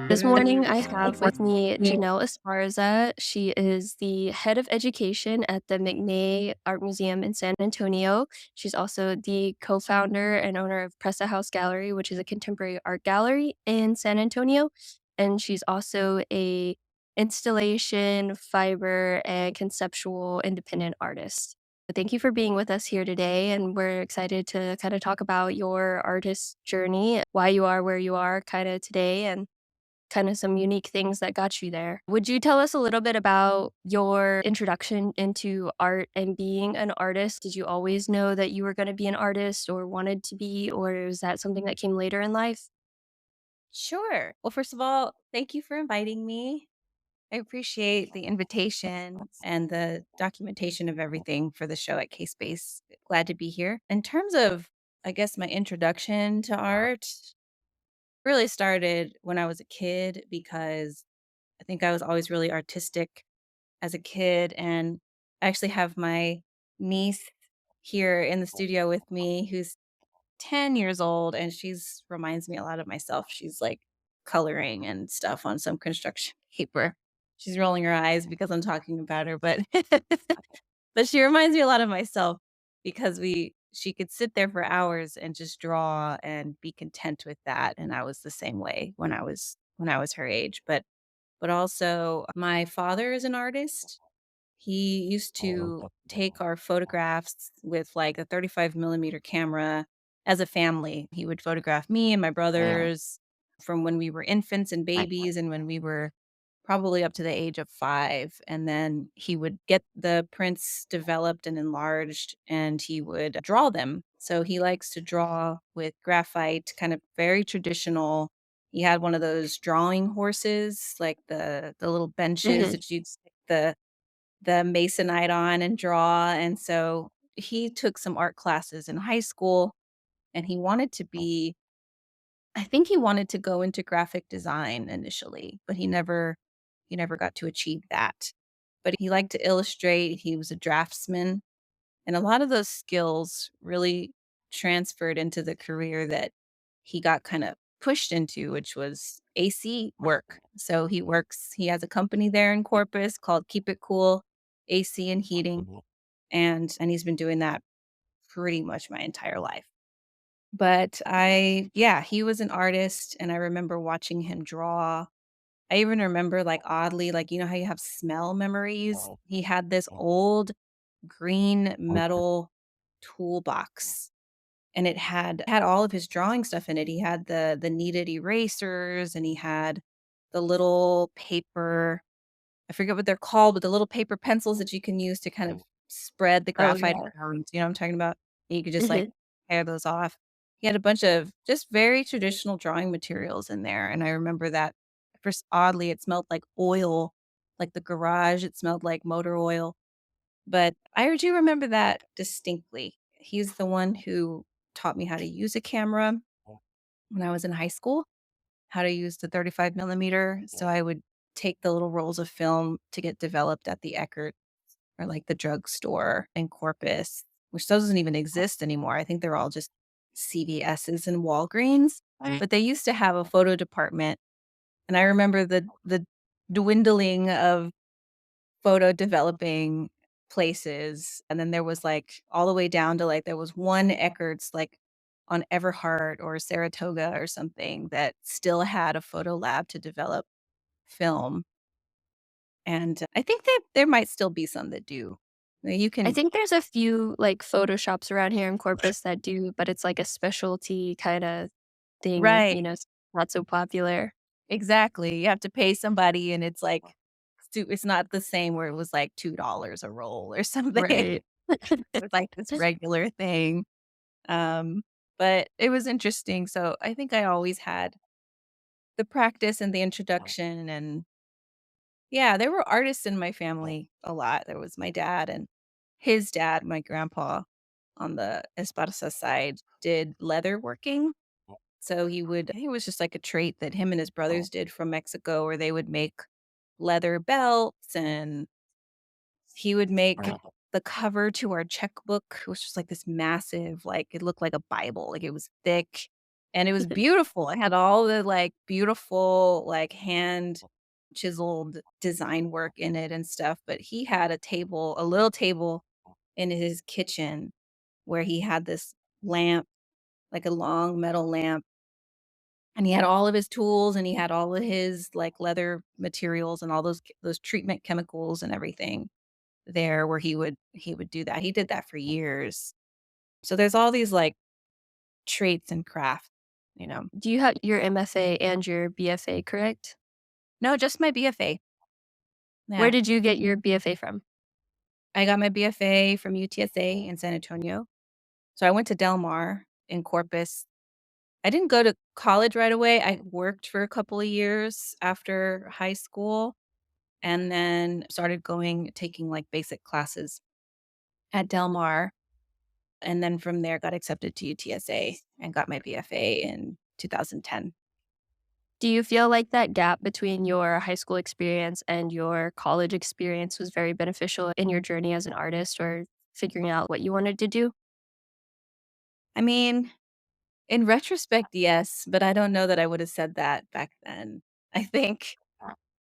This morning, I have with me Jenelle Esparza. She is the head of education at the McNay Art Museum in San Antonio. She's also the co-founder and owner of Presa House Gallery, which is a contemporary art gallery in San Antonio. And she's also a installation, fiber, and conceptual independent artist. Thank you for being with us here today, and we're excited to kind of talk about your artist journey, why you are where you are kind of today, and kind of some unique things that got you there. Would you tell us a little bit about your introduction into art and being an artist? Did you always know that you were going to be an artist or wanted to be, or is that something that came later in life? Sure. Well, first of all, thank you for inviting me. I appreciate the invitation and the documentation of everything for the show at K Space. Glad to be here. In terms of, I guess, my introduction to art really started when I was a kid because I think I was always really artistic as a kid. And I actually have my niece here in the studio with me who's 10 years old, and she's reminds me a lot of myself. She's, like, coloring and stuff on some construction paper. She's rolling her eyes because I'm talking about her, but but she reminds me a lot of myself because we she could sit there for hours and just draw and be content with that, and I was the same way when I was her age, but also my father is an artist. He used to take our photographs with, like, a 35 millimeter camera as a family. He would photograph me and my brothers from when we were infants and babies and when we were probably up to the age of 5, and then he would get the prints developed and enlarged, and he would draw them. So he likes to draw with graphite, kind of very traditional. He had one of those drawing horses, like the little benches Mhm. that you'd stick the masonite on and draw, and so he took some art classes in high school, and he wanted to be I think he wanted to go into graphic design initially, but he never got to achieve that. But he liked to illustrate, he was a draftsman, and a lot of those skills really transferred into the career that he got kinda pushed into, which was AC work. So he has a company there in Corpus called Keep It Cool AC and Heating, and he's been doing that pretty much my entire life. But yeah, he was an artist, and I remember watching him draw. I even remember, like, oddly, like, you know how you have smell memories? He had this old green metal toolbox, and it had all of his drawing stuff in it. He had the kneaded erasers, and he had the little paper, I forget what they're called, but the little paper pencils that you can use to kind of spread the Oh, graphite yeah. around, you know what I'm talking about? And you could just, like, Mhm. tear those off. He had a bunch of just very traditional drawing materials in there, and I remember that first oddly, it smelled like oil, like the garage, it smelled like motor oil, but I do remember that distinctly. He's the one who taught me how to use a camera when I was in high school, how to use the 35 millimeter, so I would take the little rolls of film to get developed at the Eckerd or, like, the drugstore in Corpus, which doesn't even exist anymore. I think they're all just CVS's and Walgreens, but they used to have a photo department, and I remember the dwindling of photo developing places, and then there was, like, all the way down to, like, there was one Eckerd's, like, on Everhart or Saratoga or something that still had a photo lab to develop film, and I think that there might still be some that do. You I can think there's a few, like, photo shops around here in Corpus that do, but it's like a specialty kinda thing, Right, it's not so popular. exactly, you have to pay somebody, and it's like it's not the same where it was, like, $2 a roll or something. Right. It's like this regular thing. Um, but it was interesting. So I think I always had the practice and the introduction, and yeah, there were artists in my family a lot. There was my dad and his dad, my grandpa on the Esparza side did leather working. So I think it was just like a trait that him and his brothers did from Mexico where they would make leather belts, and he would make the cover to our checkbook was just like this massive, like, it looked like a Bible, like, it was thick, and it was beautiful. It had all the, like, beautiful, like, hand chiseled design work in it and stuff, but he had a little table in his kitchen where he had this lamp, like a long metal lamp, and he had all of his tools, and he had all of his, like, leather materials and all those treatment chemicals and everything there where he would do that. He did that for years. So there's all these, like, traits and craft, you know? Do you have your MFA and your BFA, correct? No, just my BFA. Where Yeah. did you get your BFA from? I got my BFA from UTSA in San Antonio. So I went to Del Mar in Corpus. I didn't go to college right away. I worked for a couple of years after high school and then started taking, like, basic classes at Del Mar, and then from there got accepted to UTSA and got my BFA in 2010. Do you feel like that gap between your high school experience and your college experience was very beneficial in your journey as an artist or figuring out what you wanted to do? I mean, in retrospect, yes, but I don't know that I would have said that back then. I think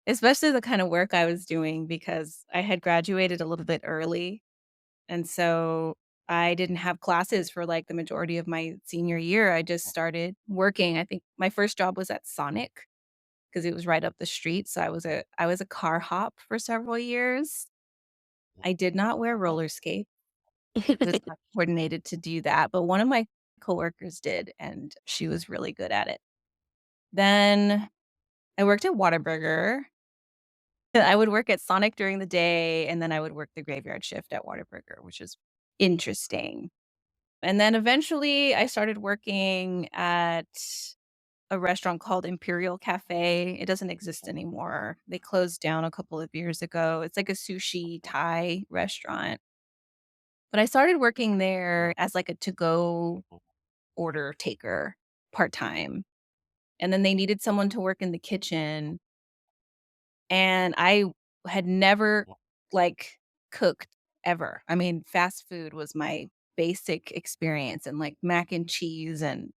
especially the kind of work I was doing because I had graduated a little bit early, and so I didn't have classes for, like, the majority of my senior year. I just started working. I think my first job was at Sonic because it was right up the street, so I was a car hop for several years. I did not wear roller skates. I was not coordinated to do that, but one of my coworkers did, and she was really good at it. Then I worked at Whataburger. I would work at Sonic during the day, and then I would work the graveyard shift at Whataburger, which is interesting. And then eventually I started working at a restaurant called Imperial Cafe. It doesn't exist anymore. They closed down a couple of years ago. It's like a sushi Thai restaurant. But I started working there as like a to-go order taker part-time. And then they needed someone to work in the kitchen, and I had never, like, cooked ever. I mean, fast food was my basic experience and, like, mac and cheese and,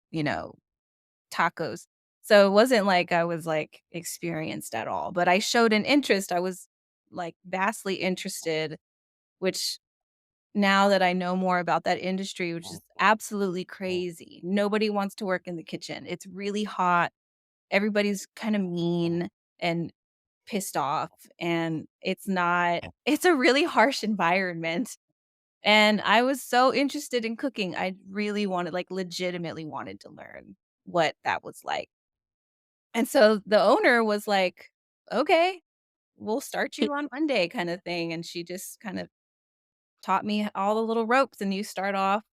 tacos. So it wasn't like I was, like, experienced at all, but I showed an interest. I was, like, vastly interested, which now that I know more about that industry, which is absolutely crazy. Nobody wants to work in the kitchen. It's really hot. Everybody's kinda mean and pissed off, and it's a really harsh environment, and I was so interested in cooking. I really wanted, like, legitimately wanted to learn what that was like. And so the owner was like, "Okay, we'll start you on Monday," kinda thing, and she just kind of taught me all the little ropes, and you start off,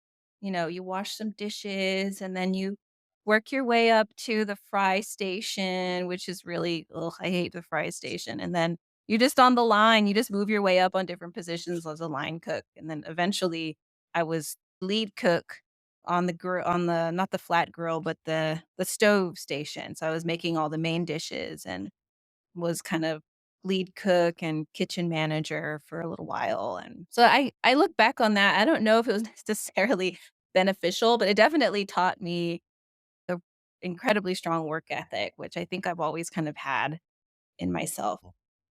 you wash some dishes, and then you work your way up to the fry station, which is really ugh, I hate the fry station, and then you just on the line, you just move your way up on different positions as a line cook, and then eventually I was lead cook on the not the flat grill, but the stove station, so I was making all the main dishes and was kind of lead cook and kitchen manager for a little while, and so I look back on that. I don't know if it was necessarily beneficial, but it definitely taught me a incredibly strong work ethic, which I think I've always kind of had in myself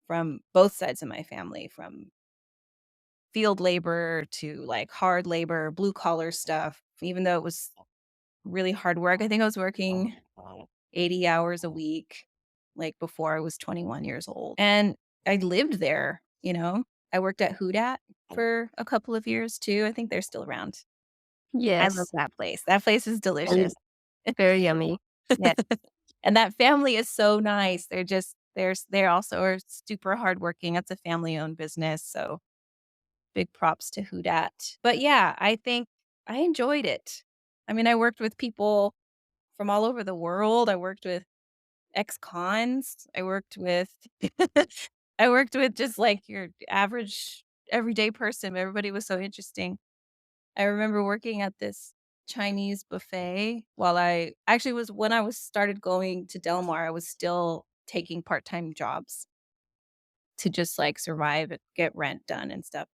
from both sides of my family, from field labor to, like, hard labor, blue collar stuff, even though it was really hard work. I think I was working 80 hours a week, like, before I was 21 years old, and I lived there, you know? I worked at Houdat for a couple of years too. I think they're still around. I love Yes, that place. That place is delicious. and very yummy. Yeah, and that family is so nice. They're also are super hardworking. It's a family-owned business, so big props to Houdat. But yeah, I think I enjoyed it. I mean, I worked with people from all over the world. I worked with ex-cons. I worked with just, like, your average everyday person. Everybody was so interesting. I remember working at this Chinese buffet while I actually was when I was started going to Del Mar, I was still taking part-time jobs to just, like, survive and get rent done and stuff.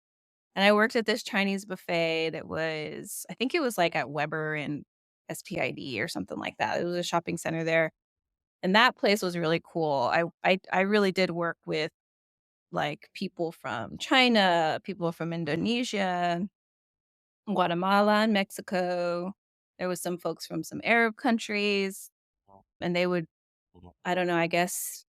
And I worked at this Chinese buffet that was I think it was, like, at Weber and SPID or something like that. It was a shopping center there, and that place was really cool. I really did work with, like, people from China, people from Indonesia, Guatemala, and Mexico. There was some folks from some Arab countries, and they would I don't know, I guess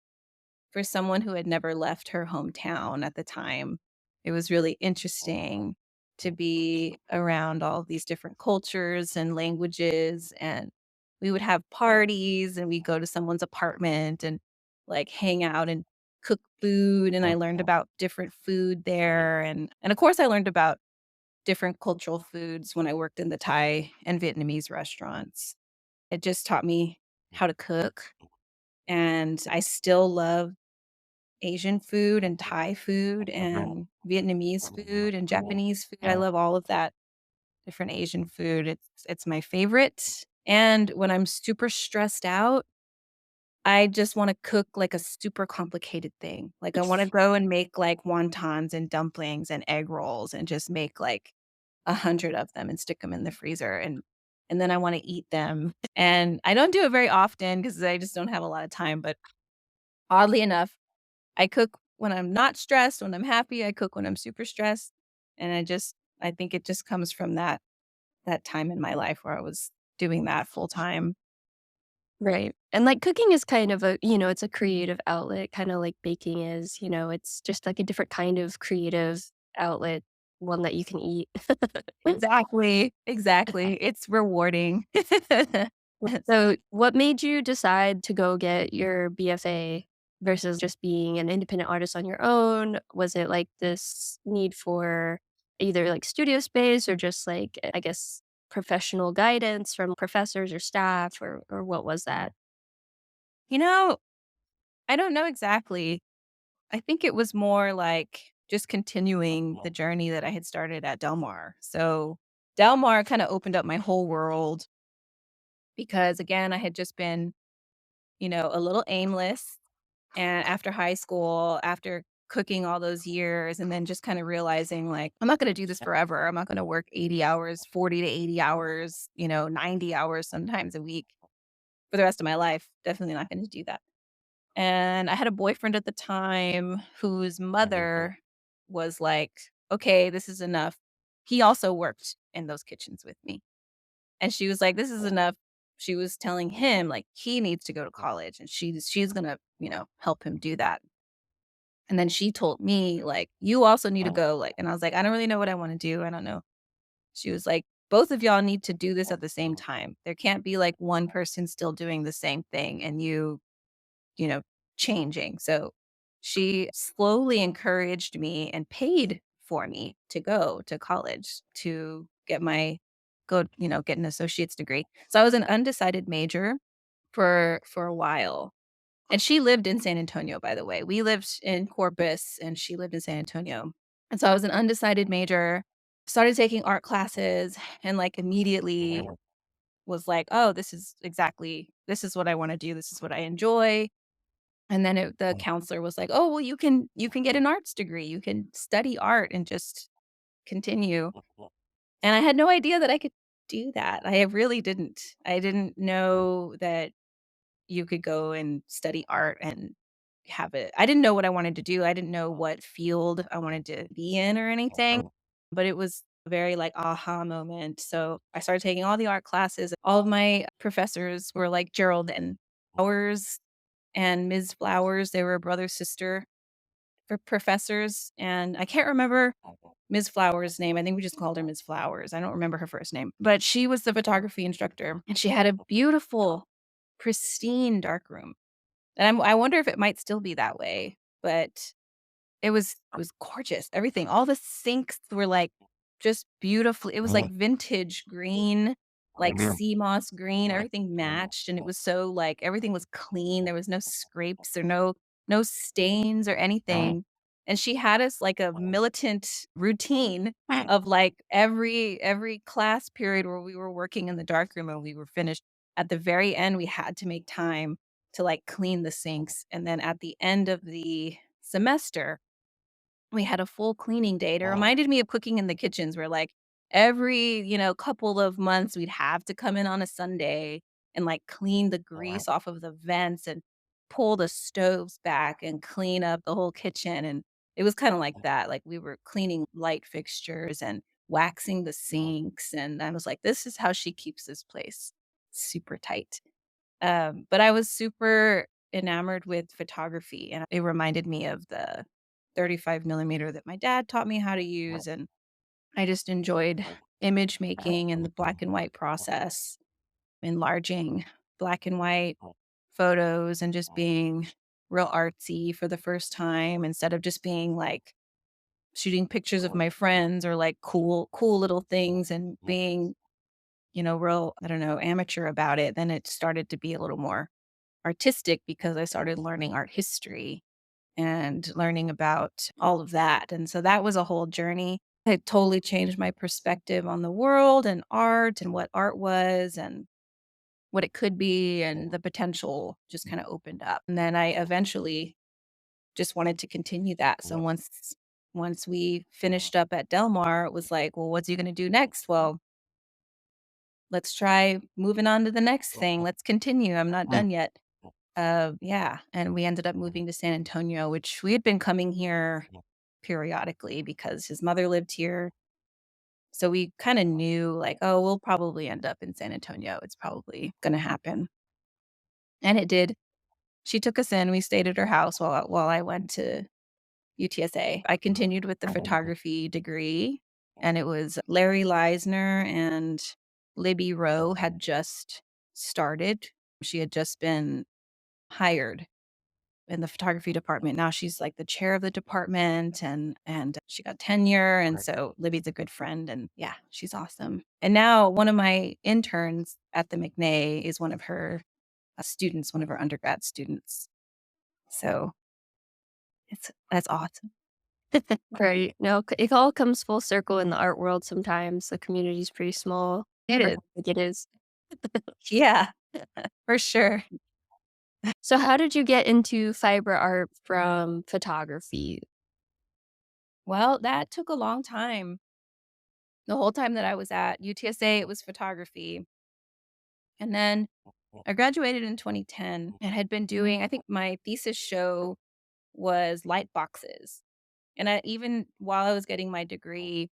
for someone who had never left her hometown at the time, it was really interesting to be around all these different cultures and languages, and we would have parties, and we'd go to someone's apartment and, like, hang out and cook food, and I learned about different food there, and of course, I learned about different cultural foods when I worked in the Thai and Vietnamese restaurants. It just taught me how to cook, and I still love Asian food and Thai food and Vietnamese food and Japanese food. I love all of that different Asian food. It's my favorite. And when I'm super stressed out, I just wanna cook, like, a super complicated thing. Like, I wanna go and make, like, wontons and dumplings and egg rolls and just make, like, 100 of them and stick them in the freezer, and then I wanna eat them. And I don't do it very often because I just don't have a lot of time, but oddly enough, I cook when I'm not stressed, when I'm happy, I cook when I'm super stressed, and I think it just comes from that time in my life where I was doing that full time. Right. And, like, cooking is kind of a it's a creative outlet, kinda like baking is, it's just, like, a different kind of creative outlet, one that you can eat. Exactly, exactly. It's rewarding. Yes. So, what made you decide to go get your BFA versus just being an independent artist on your own? Was it, like, this need for either, like, studio space or just, like, I guess, professional guidance from professors or staff, or what was that? You know, I don't know exactly. I think it was more like just continuing the journey that I had started at Del Mar. So, Del Mar kinda opened up my whole world because, again, I had just been, a little aimless. And after high school, after cooking all those years and then just kinda realizing, like, I'm not gonna do this forever. I'm not gonna work 80 hours, 40 to 80 hours, 90 hours sometimes a week for the rest of my life. Definitely not gonna do that. And I had a boyfriend at the time whose mother was like, "Okay, this is enough." He also worked in those kitchens with me. And she was like, "This is enough." She was telling him, like, he needs to go to college, and she's gonna, help him do that. And then she told me, like, "You also need to go," like and I was like, "I don't really know what I wanna do, I don't know." She was like, "Both of y'all need to do this at the same time. There can't be, like, one person still doing the same thing and you know, changing." So, she slowly encouraged me and paid for me to go to college to get an associate's degree. So, I was an undecided major for a while. And she lived in San Antonio, by the way. We lived in Corpus, and she lived in San Antonio. And so I was an undecided major, started taking art classes, and, like, immediately was like, "Oh, this is what I wanna do, this is what I enjoy." And then the counselor was like, "Oh, well, you can get an arts degree, you can study art and just continue." And I had no idea that I could do that. I really didn't. I didn't know that you could go and study art and have it I didn't know what I wanted to do. I didn't know what field I wanted to be in or anything, but it was a very, like, aha moment. So, I started taking all the art classes. All of my professors were like Gerald and Flowers and Ms. Flowers. They were brother, sister for professors, and I can't remember Ms. Flowers' name. I think we just called her Ms. Flowers. I don't remember her first name, but she was the photography instructor, and she had a beautiful, pristine darkroom. And I wonder if it might still be that way, but it was gorgeous, everything. All the sinks were, like, just beautiful it was, like, vintage green, like, sea moss green, everything matched, and it was so, like everything was clean, there was no scrapes or no stains or anything, and she had us, like, a militant routine of, like, every class period where we were working in the darkroom and we were finished, at the very end, we had to make time to, like, clean the sinks, and then at the end of the semester, We had a full cleaning day. It reminded me of cooking in the kitchens where, like, every, couple of months, we'd have to come in on a Sunday and, like, clean the grease off of the vents and pull the stoves back and clean up the whole kitchen, and it was kinda like that, like, we were cleaning light fixtures and waxing the sinks, and I was like, "This is how she keeps this place super tight." But I was super enamored with photography, and it reminded me of the 35 millimeter that my dad taught me how to use, and I just enjoyed image making and the black and white process, enlarging black and white photos and just being real artsy for the first time instead of just being like shooting pictures of my friends or like cool little things and being, real, I don't know, amateur about it. Then it started to be a little more artistic because I started learning art history and learning about all of that. And so that was a whole journey. It totally changed my perspective on the world and art and what art was and what it could be and the potential just kind of opened up. And then I eventually just wanted to continue that. So once we finished up at Del Mar, it was like, well, what's he going to do next? Well, let's try moving on to the next thing. Let's continue. I'm not done yet. Yeah, and we ended up moving to San Antonio, which we had been coming here periodically because his mother lived here. So we kinda knew like, "Oh, we'll probably end up in San Antonio. It's probably gonna happen." And it did. She took us in, we stayed at her house while I went to UTSA. I continued with the photography degree, and it was Larry Leisner and Libby Rowe had just started. She had just been hired in the photography department. Now she's like the chair of the department and she got tenure, and so Libby's a good friend, and yeah, she's awesome. And now one of my interns at the McNay is one of her students, one of her undergrad students. So that's awesome. Right. No, it all comes full circle in the art world sometimes. The community's pretty small, It or is. like it is. Yeah, for sure. So how did you get into fiber art from photography? Well, that took a long time. The whole time that I was at UTSA, it was photography. And then I graduated in 2010 and had been doing, I think my thesis show was light boxes. And even while I was getting my degree,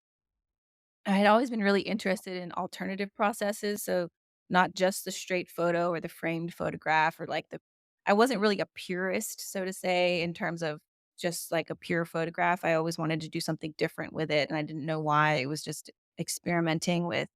I had always been really interested in alternative processes. So not just the straight photo or the framed photograph or like I wasn't really a purist, so to say, in terms of just like a pure photograph. I always wanted to do something different with it. And I didn't know why. It was just experimenting with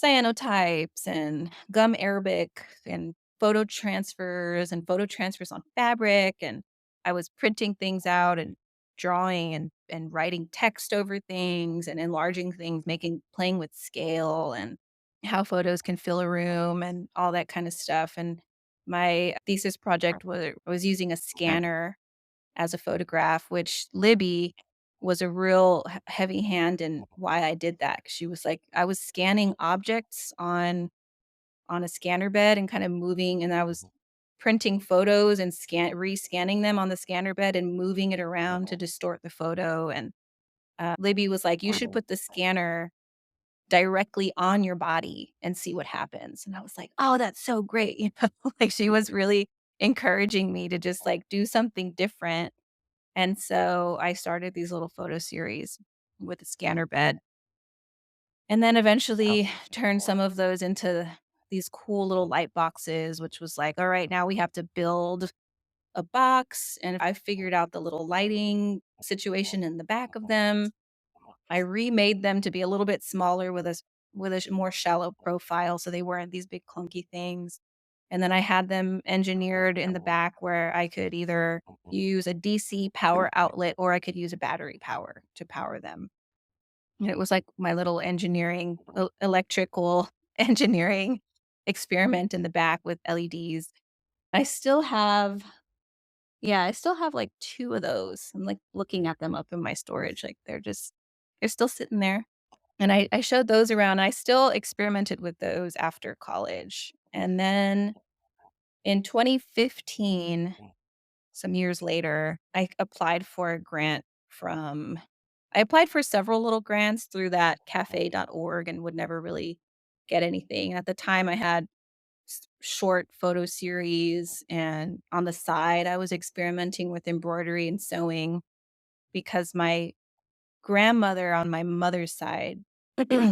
cyanotypes and gum arabic and photo transfers on fabric, and I was printing things out and drawing and writing text over things and enlarging things, making playing with scale and how photos can fill a room and all that kind of stuff. And my thesis project was using a scanner as a photograph, which Libby was a real heavy hand in why I did that. 'Cause she was like, I was scanning objects on a scanner bed and kind of moving, and I was printing photos and rescanning them on the scanner bed and moving it around to distort the photo. And Libby was like, you should put the scanner directly on your body and see what happens. And I was like, oh, that's so great. Like she was really encouraging me to just like do something different. And so I started these little photo series with a scanner bed, and then eventually turned some of those into these cool little light boxes, which was like, all right, now we have to build a box. And I figured out the little lighting situation in the back of them. I remade them to be a little bit smaller with a more shallow profile, so they weren't these big clunky things. And then I had them engineered in the back where I could either use a DC power outlet or I could use a battery power to power them. And it was like my little electrical engineering experiment in the back with LEDs. I still have yeah, I still have like 2 of those. I'm like looking at them up in my storage, like they're still sitting there. And I showed those around. I still experimented with those after college. And then in 2015, some years later, I applied for a grant from I applied for several little grants through that cafe.org and would never really get anything. At the time, I had short photo series, and on the side, I was experimenting with embroidery and sewing because my grandmother on my mother's side,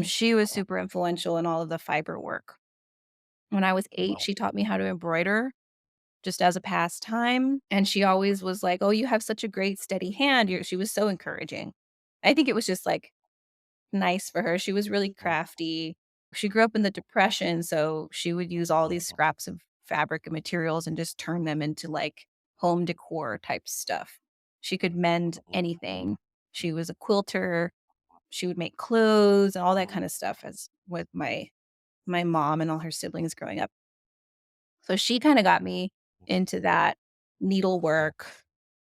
she was super influential in all of the fiber work. When I was 8, she taught me how to embroider just as a pastime, and she always was like, "Oh, you have such a great steady hand." She was so encouraging. I think it was just, like, nice for her. She was really crafty. She grew up in the Depression, so she would use all these scraps of fabric and materials and just turn them into, like, home decor type stuff. She could mend anything. She was a quilter. She would make clothes and all that kinda stuff as with my mom and all her siblings growing up. So she kinda got me into that needlework,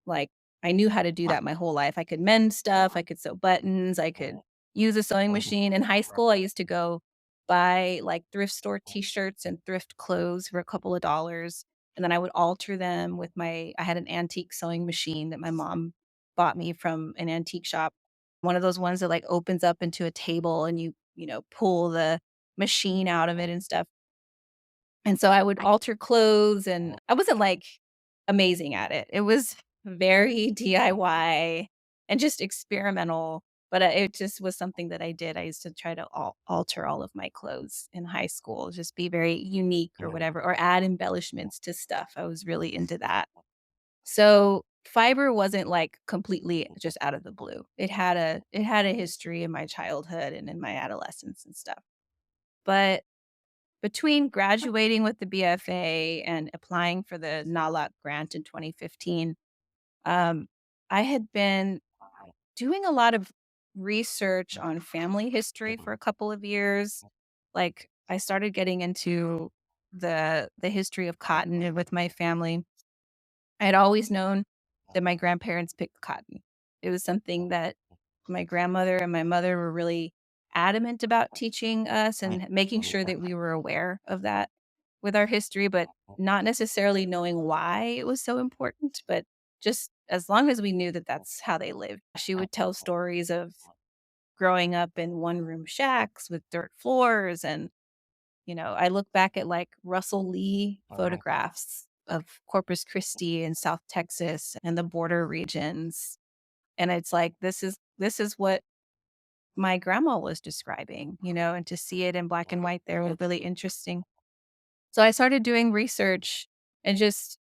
like, I knew how to do that my whole life. I could mend stuff, I could sew buttons, I could use a sewing machine. In high school, I used to go buy, like, thrift store T-shirts and thrift clothes for a couple of dollars, and then I would alter them with my I had an antique sewing machine that my mom bought me from an antique shop. One of those ones that, like, opens up into a table and pull the machine out of it and stuff. And so I would alter clothes, and I wasn't, like, amazing at it. It was very DIY and just experimental, but, it just was something that I did. I used to try to alter all of my clothes in high school, just be very unique or whatever, or add embellishments to stuff. I was really into that. So, fiber wasn't, like, completely just out of the blue. It had a history in my childhood and in my adolescence and stuff. But between graduating with the BFA and applying for the NALAC grant in 2015, um, I had been doing a lot of research on family history for a couple of years. Like, I started getting into the history of cotton with my family. I had always known that my grandparents picked cotton. It was something that my grandmother and my mother were really adamant about teaching us and making sure that we were aware of that with our history, but not necessarily knowing why it was so important, but just as long as we knew that that's how they lived. She would tell stories of growing up in one-room shacks with dirt floors, and I look back at, like, Russell Lee photographs of Corpus Christi in South Texas and the border regions, and it's like, this is what my grandma was describing, and to see it in black and white there was really interesting. So I started doing research and just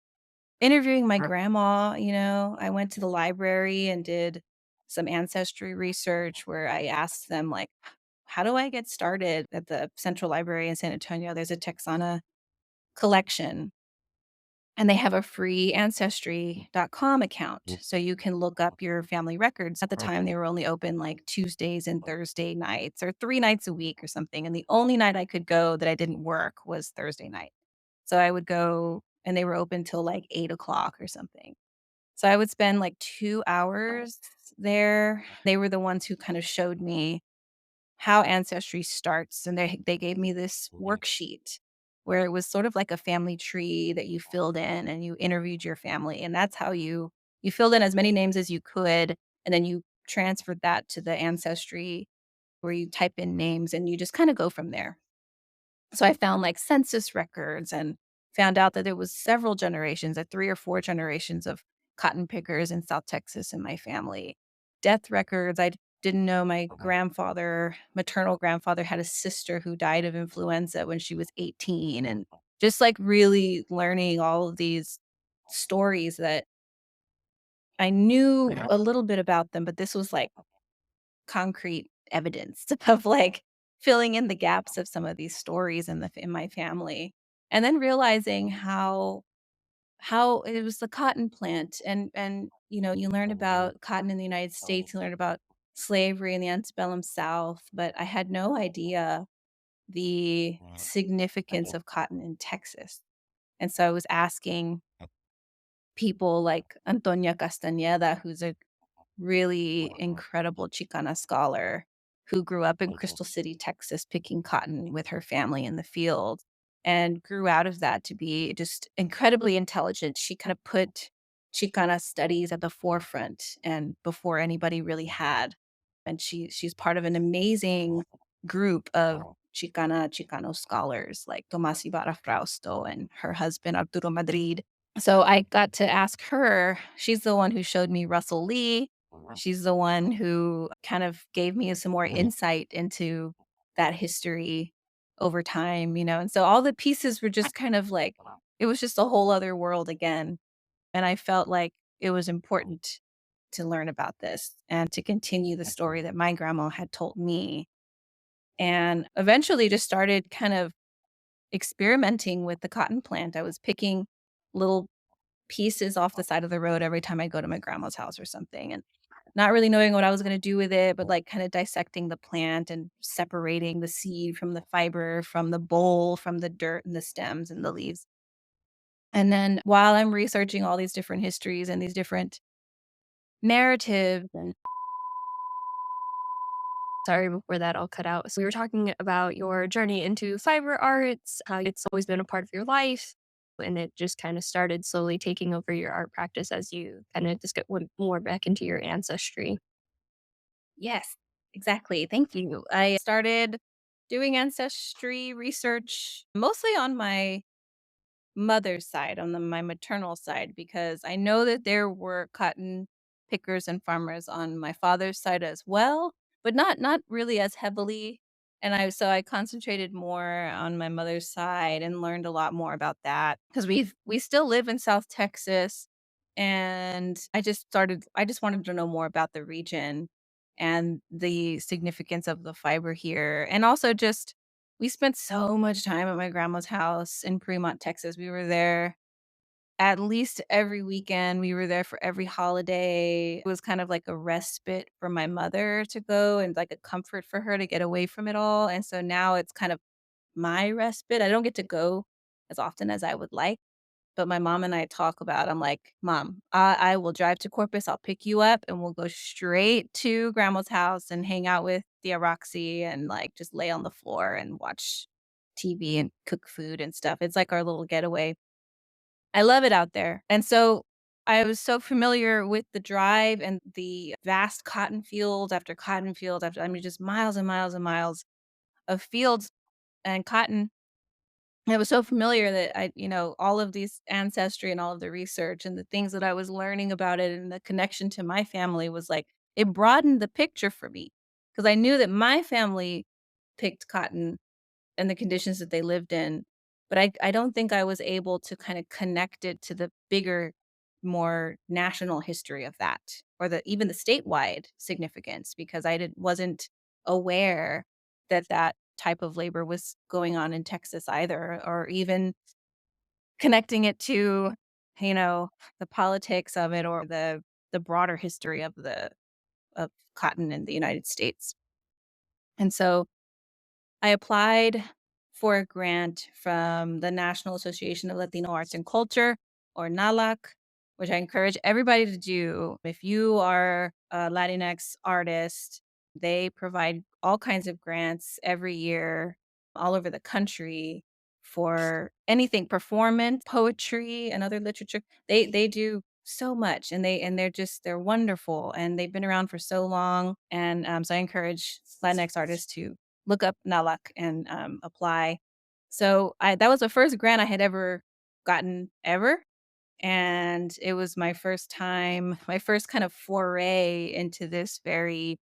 interviewing my grandma. I went to the library and did some ancestry research where I asked them, like, "How do I get started?" At the Central Library in San Antonio, there's a Texana collection, and they have a free ancestry.com account, so you can look up your family records. At the time, they were only open, like, Tuesdays and Thursday nights or 3 nights a week or something, and the only night I could go that I didn't work was Thursday night. So I would go, and they were open till, like, 8 o'clock or something. So I would spend, like, 2 hours there. They were the ones who kind of showed me how ancestry starts, and they gave me this worksheet where it was sort of like a family tree that you filled in, and you interviewed your family, and that's how you filled in as many names as you could, and then you transferred that to the ancestry where you type in names, and you just kinda go from there. So I found, like, census records and found out that there was several generations, 3 or 4 generations of cotton pickers in South Texas in my family. Death records, didn't know my maternal grandfather had a sister who died of influenza when she was 18, and just, like, really learning all of these stories that I knew a little bit about them, but this was, like, concrete evidence of, like, filling in the gaps of some of these stories in my family, and then realizing how it was the cotton plant, and you learn about cotton in the United States, you learn about slavery in the antebellum South, but I had no idea the significance of cotton in Texas, and so I was asking people like Antonia Castañeda, who's a really incredible Chicana scholar who grew up in Crystal City, Texas, picking cotton with her family in the field and grew out of that to be just incredibly intelligent. She kind of put Chicana studies at the forefront and before anybody really had. And she's part of an amazing group of Chicano scholars like Tomás Ibarra Frausto and her husband Arturo Madrid. So I got to ask her. She's the one who showed me Russell Lee. She's the one who kind of gave me some more insight into that history over time, and so all the pieces were just kind of like it was just a whole other world again, and I felt like it was important to learn about this and to continue the story that my grandma had told me, and eventually just started kind of experimenting with the cotton plant. I was picking little pieces off the side of the road every time I go to my grandma's house or something, and not really knowing what I was gonna do with it, but, like, kinda dissecting the plant and separating the seed from the fiber, from the bowl, from the dirt and the stems and the leaves. And then while I'm researching all these different histories and these different narratives and Sorry, before that all cut out. So we were talking about your journey into fiber arts, how it's always been a part of your life, and it just kind of started slowly taking over your art practice as you kind of just went more back into your ancestry. yes, exactly, thank you. I started doing ancestry research mostly on my mother's side, on my maternal side, because I know that there were cotton pickers and farmers on my father's side as well, but not really as heavily. And I concentrated more on my mother's side and learned a lot more about that because we still live in South Texas, and I just wanted to know more about the region and the significance of the fiber here, and also just we spent so much time at my grandma's house in Fremont, Texas. We were there at least every weekend. We were there for every holiday. It was kind of like a respite for my mother to go and like a comfort for her to get away from it all. And so now it's kind of my respite. I don't get to go as often as I would like, but my mom and I talk about I'm like, "Mom, I will drive to Corpus, I'll pick you up, and we'll go straight to grandma's house and hang out with Tia Roxy and, like, just lay on the floor and watch TV and cook food and stuff." It's like our little getaway. I love it out there, and so I was so familiar with the drive and the vast cotton field after cotton field after I mean, just miles and miles and miles of fields and cotton. I was so familiar that all of these ancestry and all of the research and the things that I was learning about it and the connection to my family was like, it broadened the picture for me because I knew that my family picked cotton and the conditions that they lived in. But I don't think I was able to kind of connect it to the bigger, more national history of that or even the statewide significance because wasn't aware that that type of labor was going on in Texas either, or even connecting it to, you know, the politics of it or the broader history of the of cotton in the United States. And so I applied for a grant from the National Association of Latino Arts and Culture, or NALAC, which I encourage everybody to do. If you are a Latinx artist, they provide all kinds of grants every year all over the country for anything performance, poetry, and other literature. They do so much and they're wonderful and they've been around for so long. And so I encourage Latinx artists to look up NALAC and apply. So that was the first grant I had ever gotten ever. And it was my first time, my first kind of foray into this very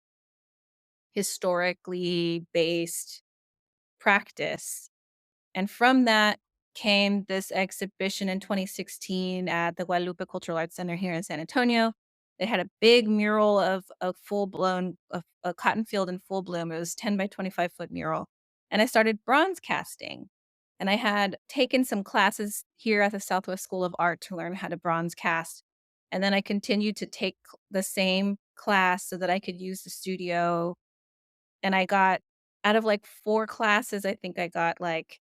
historically based practice. And from that came this exhibition in 2016 at the Guadalupe Cultural Arts Center here in San Antonio. They had a big mural of a full blown of a cotton field in full bloom. It was 10 by 25-foot mural. And I started bronze casting. And I had taken some classes here at the Southwest School of Art to learn how to bronze cast. And then I continued to take the same class so that I could use the studio. And I got out of like 4 classes, I think I got like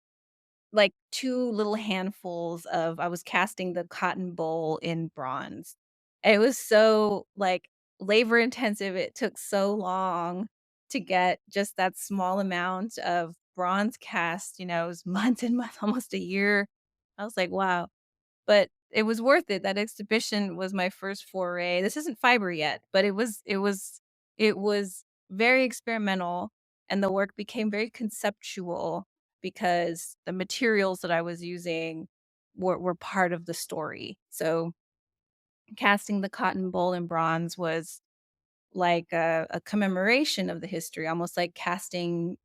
2 little handfuls of I was casting the cotton bowl in bronze. It was so, like, labor intensive, it took so long to get just that small amount of bronze cast, it was months and months, almost a year. I was like, "Wow." but it was worth it. That exhibition was my first foray. This isn't fiber yet, but it was very experimental, and the work became very conceptual because the materials that I was using were part of the story. So casting the cotton bowl in bronze was like a commemoration of the history, almost like casting,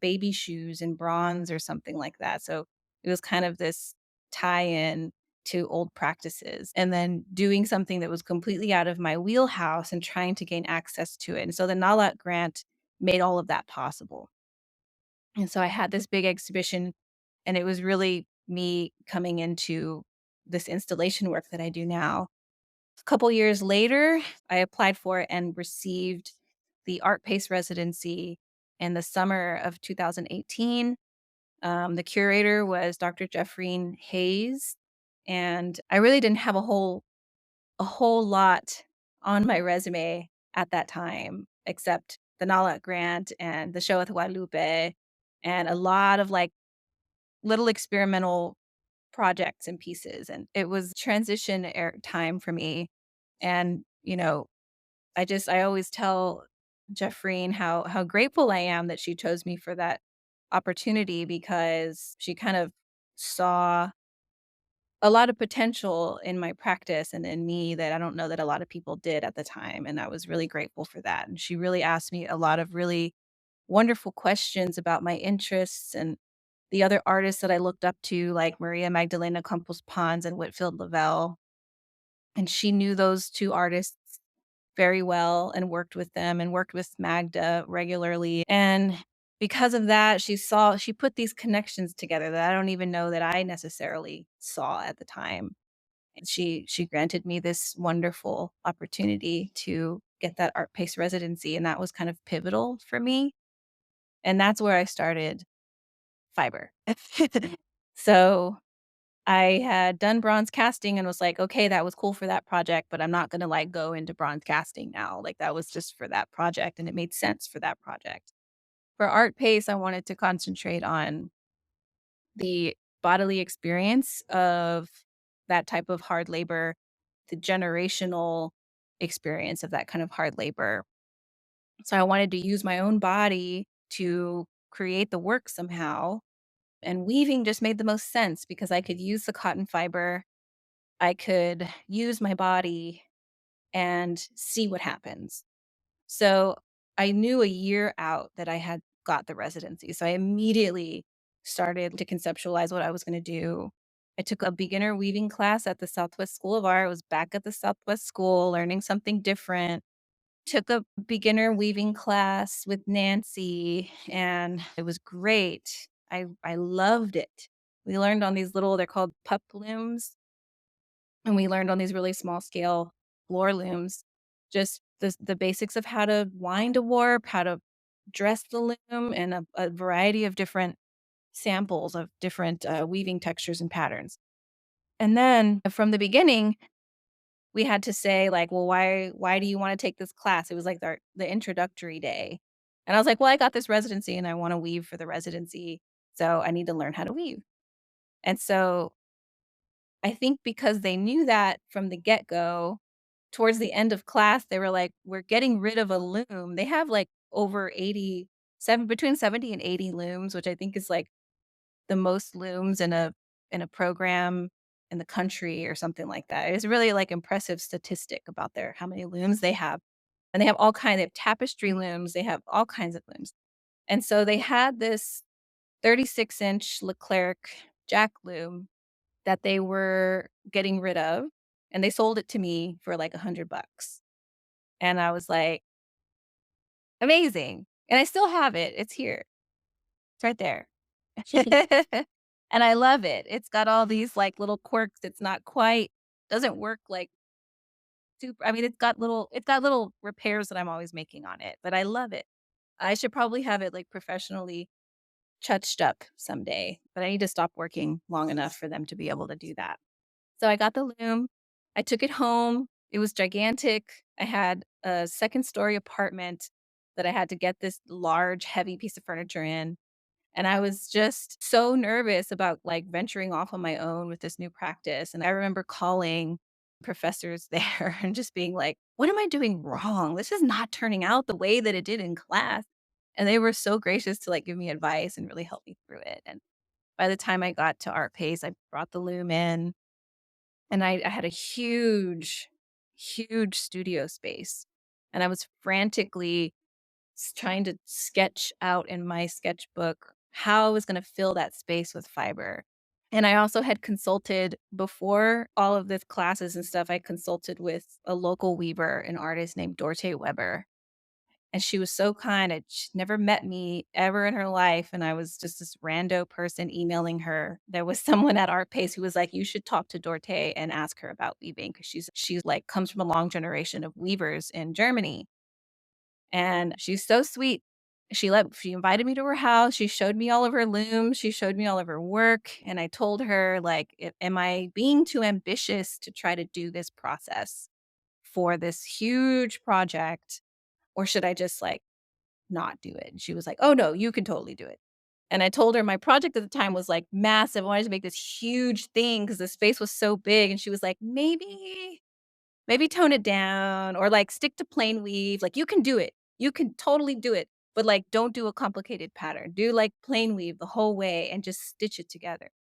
baby shoes in bronze or something like that. So it was kind of this tie-in to old practices and then doing something that was completely out of my wheelhouse and trying to gain access to it. And so the NALAT grant made all of that possible. And so I had this big exhibition, and it was really me coming into this installation work that I do now. A couple years later, I applied for it and received the Art Pace residency in the summer of 2018. The curator was Dr. Jeffreen Hayes, and I really didn't have a whole lot on my resume at that time, except the NALA grant and the show with Guadalupe, and a lot of like little experimental projects and pieces. And it was time for me. And, I always tell Jeffreen how grateful I am that she chose me for that opportunity because she kind of saw a lot of potential in my practice and in me that I don't know that a lot of people did at the time, and I was really grateful for that. And she really asked me a lot of really wonderful questions about my interests and the other artists that I looked up to, like Maria Magdalena Campos Pons and Whitfield Lavelle. And she knew those 2 artists very well and worked with them and worked with Magda regularly. And because of that, she put these connections together that I don't even know that I necessarily saw at the time. And she granted me this wonderful opportunity to get that art pace residency, and that was kind of pivotal for me. And that's where I started fiber. So I had done bronze casting and was like, "Okay, that was cool for that project, but I'm not gonna, like, go into bronze casting now." Like, that was just for that project, and it made sense for that project. For art pace, I wanted to concentrate on the bodily experience of that type of hard labor, the generational experience of that kind of hard labor. So I wanted to use my own body to create the work somehow, and weaving just made the most sense because I could use the cotton fiber, I could use my body and see what happens. So I knew a year out that I had got the residency. So I immediately started to conceptualize what I was going to do. I took a beginner weaving class at the Southwest School of Art. I was back at the Southwest School learning something different. Took a beginner weaving class with Nancy, and it was great. I loved it. We learned on these they're called pup looms, and we learned on these really small scale floor looms, just the basics of how to wind a warp, how to dress the loom, and a variety of different samples of different weaving textures and patterns. And then from the beginning, we had to say like, "Well, why do you wanna take this class?" It was like the introductory day. And I was like, "Well, I got this residency and I wanna weave for the residency, so I need to learn how to weave." And so, I think because they knew that from the get-go, towards the end of class, they were like, "We're getting rid of a loom." They have, like, over 70 and 80 looms, which I think is, like, the most looms in a program in the country or something like that. It's really, like, impressive statistic about their how many looms they have, and they have they have tapestry looms, they have all kinds of looms, and so they had this 36-inch Leclerc jack loom that they were getting rid of, and they sold it to me for, like, $100, and I was like, "Amazing," and I still have it, it's here. It's right there. And I love it. It's got all these, like, little quirks. It's not quite doesn't work like super I mean, it's got little repairs that I'm always making on it, but I love it. I should probably have it, like, professionally touched up someday, but I need to stop working long enough for them to be able to do that. So I got the loom. I took it home. It was gigantic. I had a second-story apartment that I had to get this large, heavy piece of furniture in. And I was just so nervous about, like, venturing off on my own with this new practice, and I remember calling professors there and just being like, "What am I doing wrong? This is not turning out the way that it did in class." And they were so gracious to, like, give me advice and really help me through it, and by the time I got to art pace, I brought the loom in, and I had a huge, huge studio space, and I was frantically trying to sketch out in my sketchbook how I was gonna fill that space with fiber. And I also had consulted before all of this classes and stuff, I consulted with a local weaver, an artist named Dorte Weber. And she was so kind. She'd never met me ever in her life, and I was just this rando person emailing her. There was someone at Art Pace who was like, "You should talk to Dorte and ask her about weaving because she's like comes from a long generation of weavers in Germany." And she's so sweet. She invited me to her house, she showed me all of her looms, she showed me all of her work, and I told her, like, Am I being too ambitious to try to do this process for this huge project, or should I just, like, not do it?" And she was like, "Oh, no, you can totally do it." And I told her my project at the time was, like, massive, I wanted to make this huge thing because the space was so big, and she was like, Maybe tone it down or, like, stick to plain weave, like, you can do it. You can totally do it, but, like, don't do a complicated pattern. Do, like, plain weave the whole way and just stitch it together.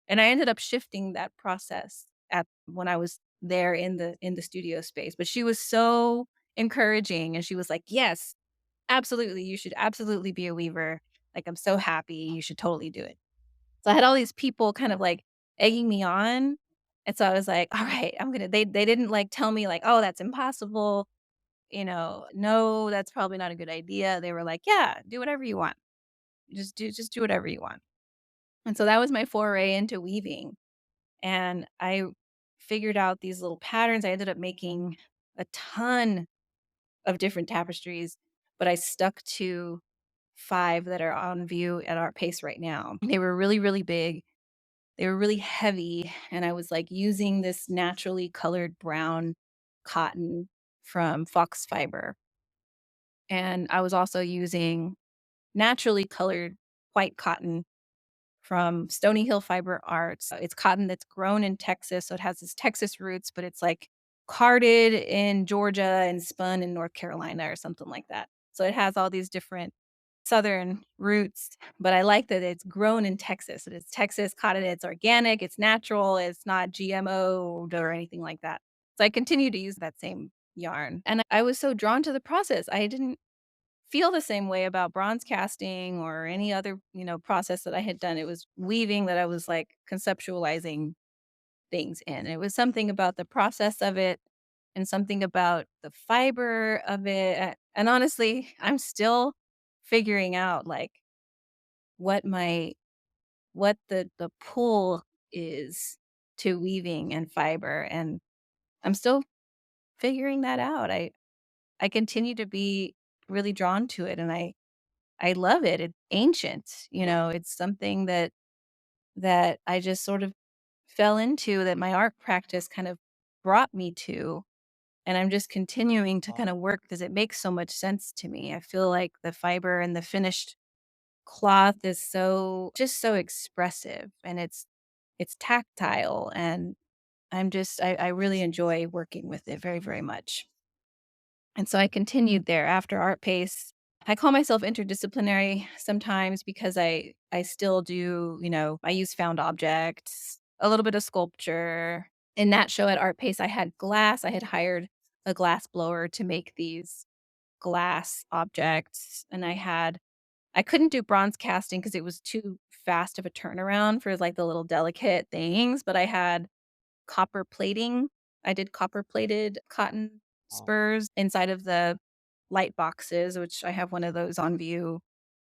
And I ended up shifting that process at when I was there in the studio space, but she was so encouraging, and she was like, "Yes, absolutely, you should absolutely be a weaver. Like, I'm so happy, you should totally do it." So I had all these people kind of, like, egging me on, and so I was like, "Alright, I'm gonna" they didn't, like, tell me, like, "Oh, that's impossible," "No, that's probably not a good idea." They were like, "Yeah, do whatever you want. Just do whatever you want." And so that was my foray into weaving, and I figured out these little patterns. I ended up making a ton of different tapestries, but I stuck to 5 that are on view at our pace right now. They were really, really big. They were really heavy, and I was, like, using this naturally colored brown cotton from fox fiber, and I was also using naturally colored white cotton from Stony Hill Fiber Arts. It's cotton that's grown in Texas, so it has its Texas roots, but it's, like, carded in Georgia and spun in North Carolina or something like that. So it has all these different Southern roots, but I like that it's grown in Texas. It is Texas cotton, it's organic, it's natural, it's not GMO'd or anything like that. So I continue to use that same yarn, and I was so drawn to the process. I didn't feel the same way about bronze casting or any other, process that I had done. It was weaving that I was, like, conceptualizing things in. It was something about the process of it and something about the fiber of it, and honestly, I'm still figuring out, like, what my what the pull is to weaving and fiber, and I'm still figuring that out. I continue to be really drawn to it, and I love it. It's ancient, it's something that I just sort of fell into, that my art practice kind of brought me to, and I'm just continuing to kind of work because it makes so much sense to me. I feel like the fiber and the finished cloth is so expressive, and it's tactile, and I really enjoy working with it very, very much. And so I continued there after art pace. I call myself interdisciplinary sometimes because I still do, I use found objects, a little bit of sculpture. In that show at Art Pace, I had glass. I had hired a glass blower to make these glass objects, and I couldn't do bronze casting because it was too fast of a turnaround for, like, the little delicate things, but I had copper plating. I did copper plated cotton spurs inside of the light boxes, which I have one of those on view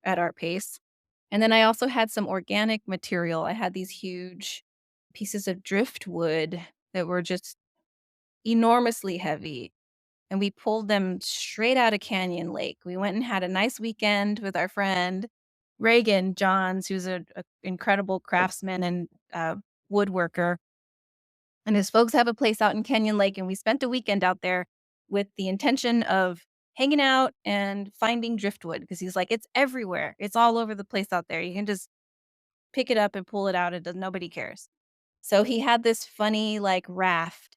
at Art Pace. And then I also had some organic material. I had these huge pieces of driftwood that were just enormously heavy, and we pulled them straight out of Canyon Lake. We went and had a nice weekend with our friend Reagan Johns, who's a incredible craftsman and woodworker, and his folks have a place out in Canyon Lake, and we spent a weekend out there with the intention of hanging out and finding driftwood because he's like, "It's everywhere. It's all over the place out there. You can just pick it up and pull it out. It does nobody cares." So he had this funny, like, raft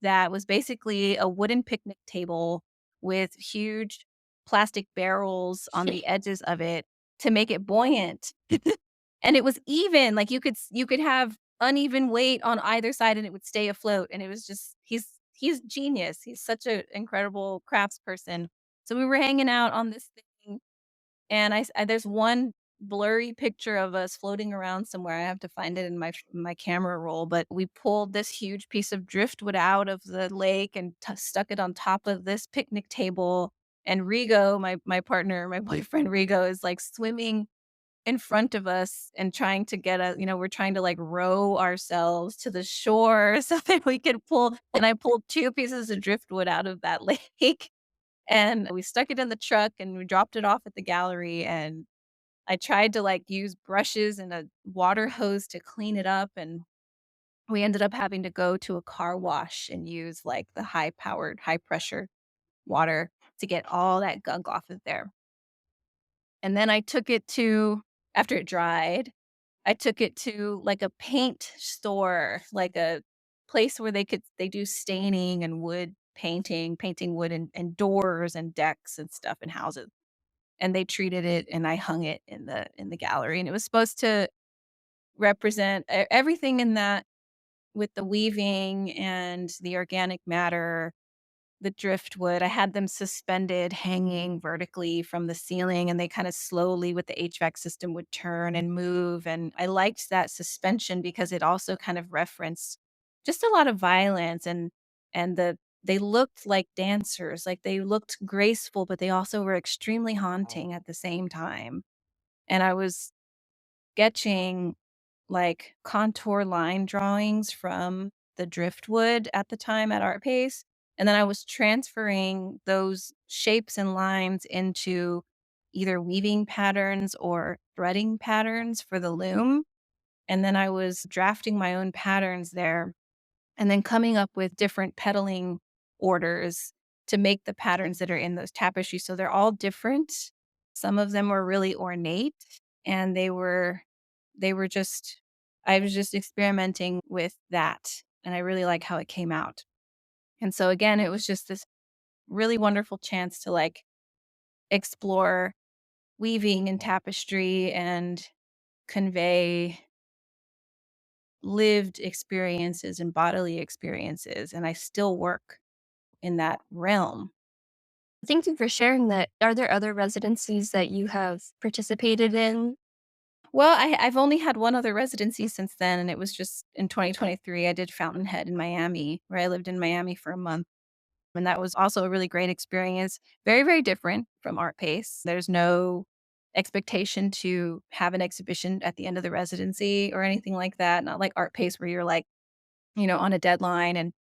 that was basically a wooden picnic table with huge plastic barrels on the edges of it to make it buoyant. And it was even, like, you could have uneven weight on either side and it would stay afloat, and it was just he's genius. He's such an incredible craftsperson. So we were hanging out on this thing, and there's one blurry picture of us floating around somewhere. I have to find it in my camera roll, but we pulled this huge piece of driftwood out of the lake and stuck it on top of this picnic table, and Rigo, my partner, my boyfriend Rigo, is, like, swimming in front of us and trying to get a we're trying to, like, row ourselves to the shore so that we could pull and I pulled 2 pieces of driftwood out of that lake, and we stuck it in the truck, and we dropped it off at the gallery, and I tried to, like, use brushes and a water hose to clean it up, and we ended up having to go to a car wash and use, like, the high-powered, high-pressure water to get all that gunk off of there. And then I took it to after it dried, I took it to, like, a paint store, like a place where they do staining and wood painting, painting wood and doors and decks and stuff in houses. And they treated it, and I hung it in the gallery, and it was supposed to represent everything in that with the weaving and the organic matter, the driftwood. I had them suspended, hanging vertically from the ceiling, and they kinda slowly, with the HVAC system, would turn and move, and I liked that suspension because it also kind of referenced just a lot of violence and they looked like dancers, like, they looked graceful, but they also were extremely haunting at the same time, and I was sketching, like, contour line drawings from the driftwood at the time at Art Pace, and then I was transferring those shapes and lines into either weaving patterns or threading patterns for the loom, and then I was drafting my own patterns there and then coming up with different petaling orders to make the patterns that are in those tapestries, so they're all different. Some of them were really ornate, and they were just I was just experimenting with that, and I really like how it came out. And so, again, it was just this really wonderful chance to, like, explore weaving and tapestry and convey lived experiences and bodily experiences, and I still work in that realm. Thank you for sharing that. Are there other residencies that you have participated in? Well, I've only had one other residency since then, and it was just in 2023. I did Fountainhead in Miami, where I lived in Miami for a month, and that was also a really great experience. Very, very different from Art Pace. There's no expectation to have an exhibition at the end of the residency or anything like that, not like Art Pace where you're, like, on a deadline and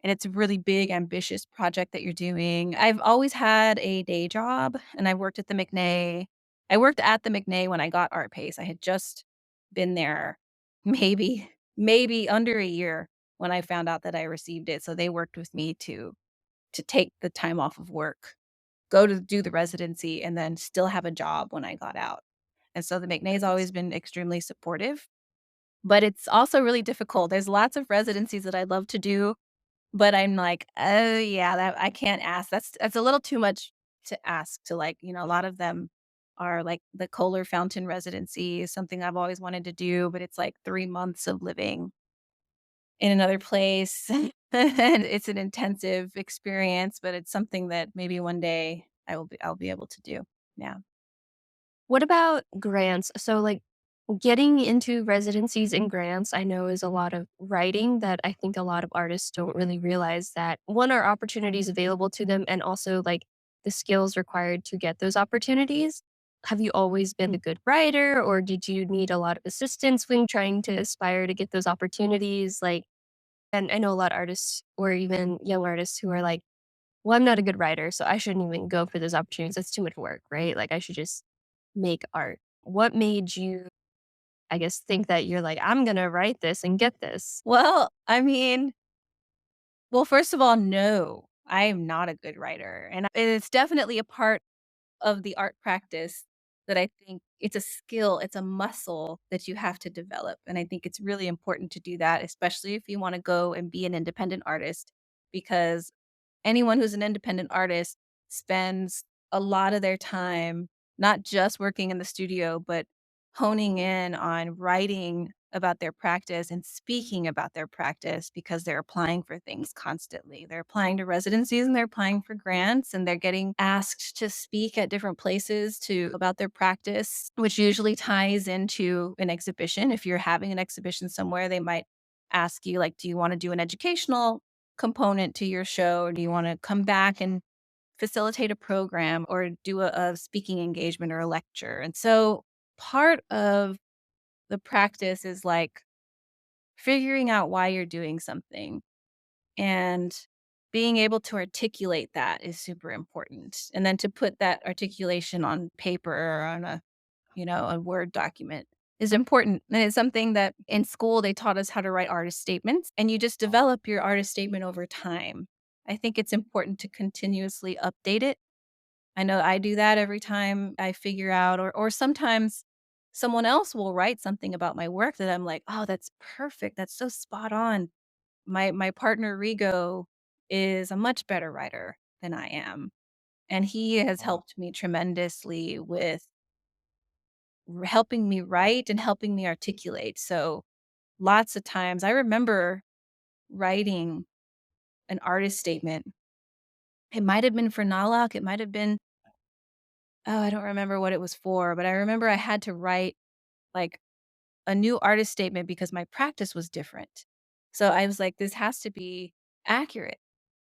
it's a really big, ambitious project that you're doing. I've always had a day job, and I worked at the McNay. I worked at the McNay when I got Art Pace. I had just been there maybe under a year when I found out that I received it, so they worked with me to take the time off of work, go to do the residency, and then still have a job when I got out. And so the McNay's always been extremely supportive, but it's also really difficult. There's lots of residencies that I'd love to do, but I'm like, "Oh, yeah, that I can't ask." That's a little too much to ask to, like, a lot of them are like the Kohler Fountain residency is something I've always wanted to do, but it's like 3 months of living in another place, and it's an intensive experience, but it's something that maybe one day I'll be able to do. Yeah. What about grants? So, like, getting into residencies and grants, I know is a lot of writing that I think a lot of artists don't really realize that one are opportunities available to them and also like the skills required to get those opportunities. Have you always been a good writer or did you need a lot of assistance when trying to aspire to get those opportunities? Like, and I know a lot of artists or even young artists who are like, well, I'm not a good writer, so I shouldn't even go for those opportunities. That's too much work, right? Like, I should just make art. What made you, I guess, think that you're like, "I'm gonna write this and get this"? Well, I mean, well, first of all, no. I am not a good writer, and it's definitely a part of the art practice that I think it's a skill, it's a muscle that you have to develop, and I think it's really important to do that, especially if you wanna go and be an independent artist, because anyone who's an independent artist spends a lot of their time not just working in the studio, but honing in on writing about their practice and speaking about their practice because they're applying for things constantly. They're applying to residencies and they're applying for grants and they're getting asked to speak at different places to about their practice, which usually ties into an exhibition. If you're having an exhibition somewhere, they might ask you like, do you want to do an educational component to your show, or do you want to come back and facilitate a program or do a speaking engagement or a lecture? And so part of the practice is like figuring out why you're doing something and being able to articulate that is super important. And then to put that articulation on paper or on a Word document is important. And it's something that in school they taught us how to write artist statements, and you just develop your artist statement over time. I think it's important to continuously update it. I know I do that every time I figure out, or sometimes someone else will write something about my work that I'm like, "Oh, that's perfect. That's so spot on." My partner Rigo is a much better writer than I am, and he has helped me tremendously with helping me write and helping me articulate. So, lots of times I remember writing an artist statement. It might have been for Nalak, it might have been I don't remember what it was for, but I remember I had to write, like, a new artist statement because my practice was different. So, I was like, "This has to be accurate."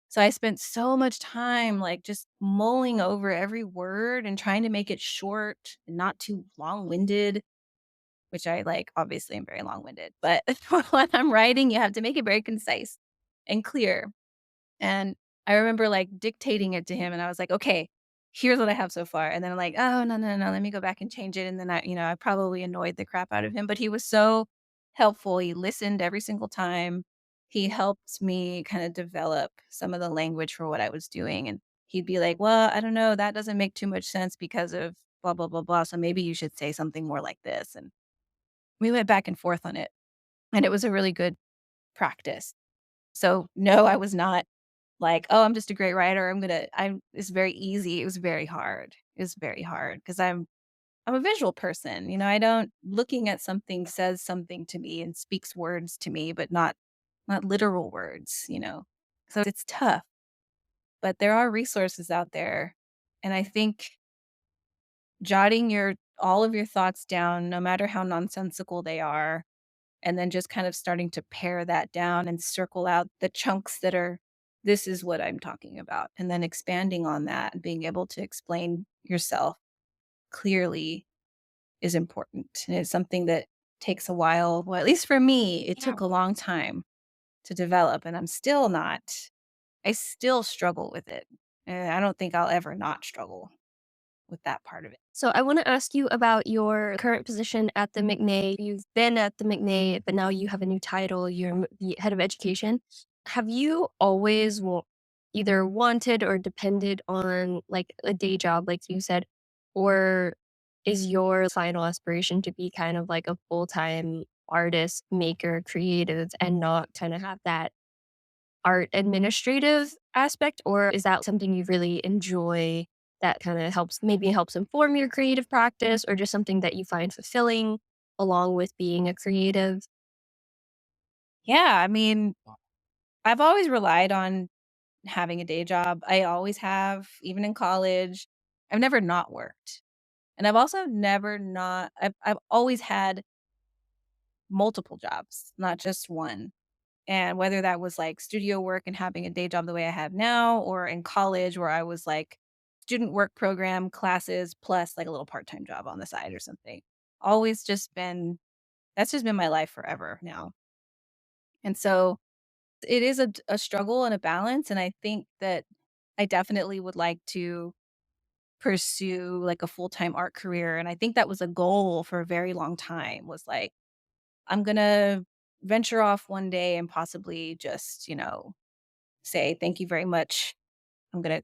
So, I spent so much time, like, just mulling over every word and trying to make it short and not too long-winded. Which I like, obviously, I'm very long-winded, but when I'm writing, you have to make it very concise and clear, and I remember, like, dictating it to him, and I was like, "Okay, here's what I have so far," and then I'm like, "Oh, no, no, no, let me go back and change it," and then I probably annoyed the crap out of him, but he was so helpful, he listened every single time. He helped me kinda develop some of the language for what I was doing, and he'd be like, "Well, I don't know, that doesn't make too much sense because of blah, blah, blah, blah, so maybe you should say something more like this," and we went back and forth on it, and it was a really good practice. So, no, I was not like, "Oh, I'm just a great writer. I'm" it's very easy. It was very hard. It was very hard because I 'cause I'm a visual person, I don't looking at something says something to me and speaks words to me, but not literal words. So it's tough, but there are resources out there, and I think jotting your all of your thoughts down, no matter how nonsensical they are, and then just kind of starting to pare that down and circle out the chunks that are, "This is what I'm talking about," and then expanding on that and being able to explain yourself clearly is important, and it's something that takes a while. Well, at least for me, it took a long time to develop, and I'm still not I still struggle with it, and I don't think I'll ever not struggle with that part of it. So I want to ask you about your current position at the McNay. You've been at the McNay, but now you have a new title. You're the head of education. Have you always either wanted or depended on like a day job, like you said, or is your final aspiration to be kind of like a full-time artist, maker, creative, and not kind of have that art administrative aspect, or is that something you really enjoy that kind of helps inform your creative practice, or just something that you find fulfilling along with being a creative? Yeah, I mean, I've always relied on having a day job. I always have, even in college. I've never not worked. And I've also never not I've always had multiple jobs, not just one. And whether that was like studio work and having a day job the way I have now, or in college where I was like student work program classes plus like a little part-time job on the side or something. Always just been That's just been my life forever now. And so it is a struggle and a balance. And I think that I definitely would like to pursue like a full-time art career. And I think that was a goal for a very long time, was like, I'm gonna venture off one day and possibly just, say, thank you very much. I'm gonna,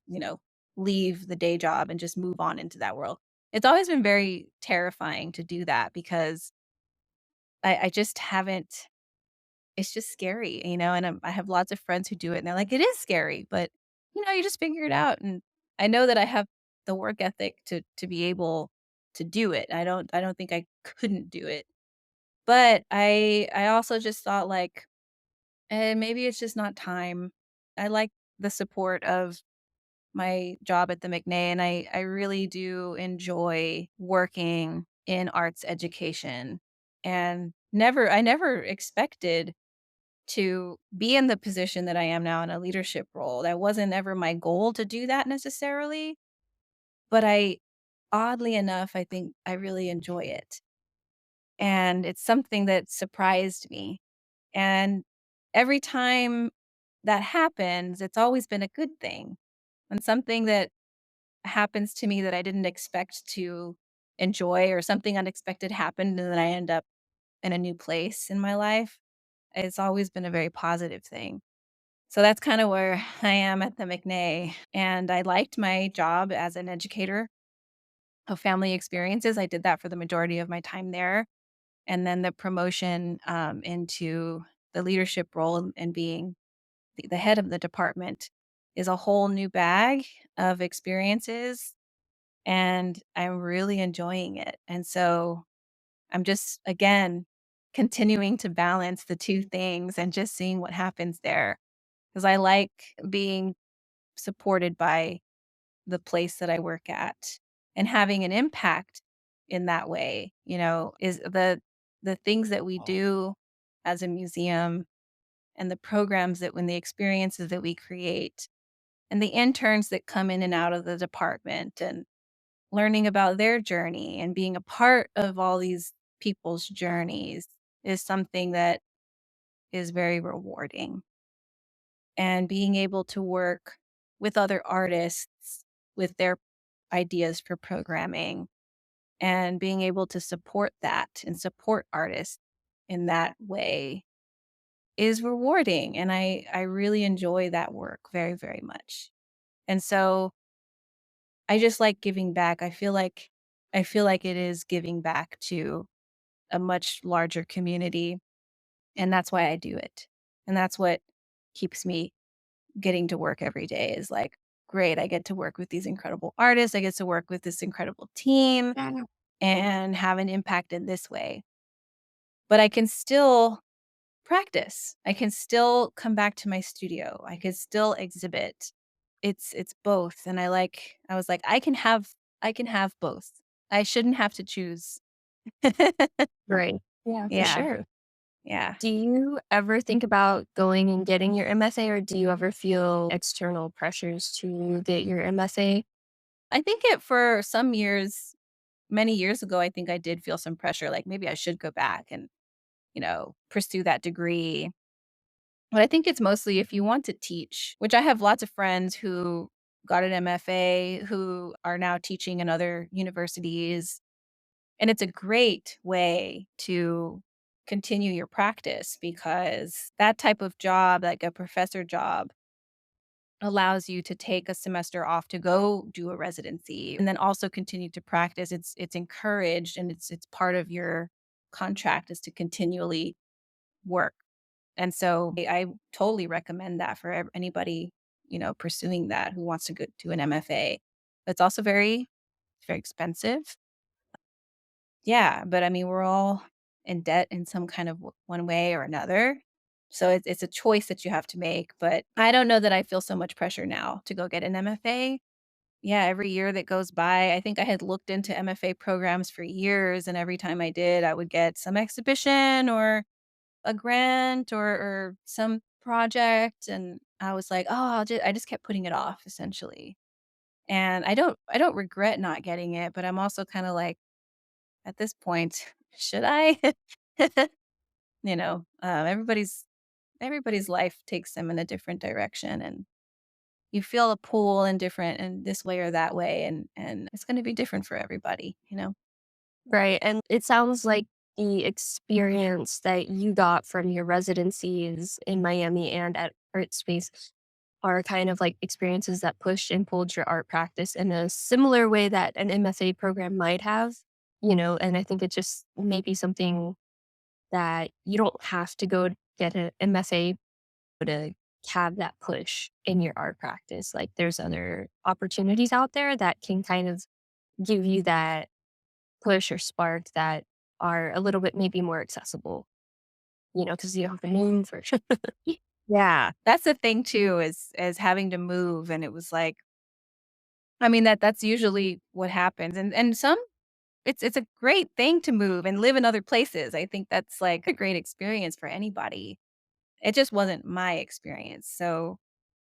leave the day job and just move on into that world. It's always been very terrifying to do that because I just haven't it's just scary, and I have lots of friends who do it, and they're like, "It is scary, but, you just figure it out," and I know that I have the work ethic to be able to do it. I don't think I couldn't do it. But I also just thought, like, maybe it's just not time. I like the support of my job at the McNay, and I really do enjoy working in arts education, and I never expected to be in the position that I am now in a leadership role. That wasn't ever my goal to do that necessarily, but oddly enough, I think I really enjoy it. And it's something that surprised me. And every time that happens, it's always been a good thing. And something that happens to me that I didn't expect to enjoy, or something unexpected happened and then I end up in a new place in my life, it's always been a very positive thing. So that's kind of where I am at the McNay. And I liked my job as an educator of family experiences. I did that for the majority of my time there. And then the promotion into the leadership role and being the head of the department is a whole new bag of experiences. And I'm really enjoying it. And so I'm just, again, continuing to balance the two things and just seeing what happens there. Because I like being supported by the place that I work at and having an impact in that way, is the things that we do as a museum, and the programs that when the experiences that we create, and the interns that come in and out of the department, and learning about their journey and being a part of all these people's journeys is something that is very rewarding. And being able to work with other artists with their ideas for programming, and being able to support that and support artists in that way is rewarding. And I really enjoy that work very, very much. And so I just like giving back. I feel like it is giving back to a much larger community, and that's why I do it. And that's what keeps me getting to work every day is like, great, I get to work with these incredible artists. I get to work with this incredible team and have an impact in this way. But I can still practice. I can still come back to my studio. I can still exhibit. It's both. And I was like, I can have both. I shouldn't have to choose. Right. Yeah, for Yeah. sure. Yeah. Do you ever think about going and getting your MFA, or do you ever feel external pressures to get your MFA? I think it for some years, many years ago, I think I did feel some pressure, like maybe I should go back and, pursue that degree. But I think it's mostly if you want to teach, which I have lots of friends who got an MFA who are now teaching in other universities. And it's a great way to continue your practice because that type of job, like a professor job, allows you to take a semester off to go do a residency and then also continue to practice. It's encouraged, and it's part of your contract is to continually work. And so I totally recommend that for anybody, pursuing that who wants to go to an MFA. It's also very expensive. Yeah, but I mean, we're all in debt in some kind of one way or another. So it's a choice that you have to make. But I don't know that I feel so much pressure now to go get an MFA. Yeah, every year that goes by, I think I had looked into MFA programs for years, and every time I did, I would get some exhibition or a grant or some project, and I was like, "Oh, I just kept putting it off essentially." And I don't regret not getting it, but I'm also kind of like at this point, should I? Everybody's life takes them in a different direction, and you feel a pull in different in this way or that way, and it's going to be different for everybody. Right. And it sounds like the experience that you got from your residencies in Miami and at Art Space are kind of like experiences that pushed and pulled your art practice in a similar way that an MFA program might have, and I think it's just maybe something that you don't have to go get an MFA to have that push in your art practice. Like there's other opportunities out there that can kind of give you that push or spark that are a little bit maybe more accessible, because you have to move for sure. Yeah, that's the thing too is having to move, and it was like, I mean, that's usually what happens, and some it's a great thing to move and live in other places. I think that's, like, a great experience for anybody. It just wasn't my experience, so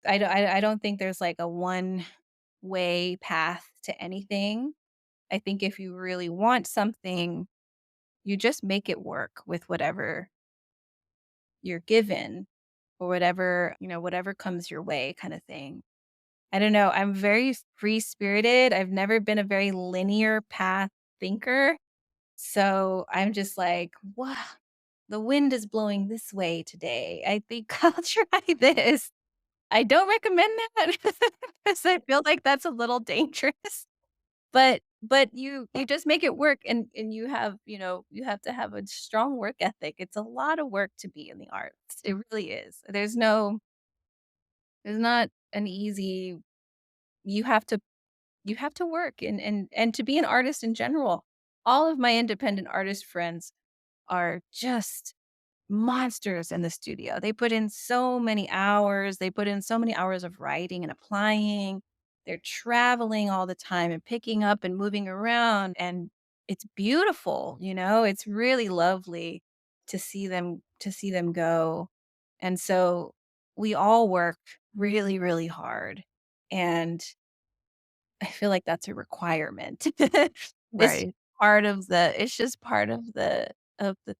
I don't think there's, like, a one-way path to anything. I think if you really want something, you just make it work with whatever you're given or whatever, whatever comes your way kinda thing. I don't know, I'm very free-spirited. I've never been a very linear path thinker, so I'm just like, "Wow, the wind is blowing this way today. I think I'll try this." I don't recommend that because I feel like that's a little dangerous, but you just make it work, and you have to have a strong work ethic. It's a lot of work to be in the arts. It really is. There's not an easy you have to you have to work, and to be an artist in general. All of my independent artist friends are just monsters in the studio. They put in so many hours. They put in so many hours of writing and applying. They're traveling all the time and picking up and moving around, and it's beautiful, It's really lovely to see them go. And so we all work really, really hard. And I feel like that's a requirement. It's Right. it's just part of the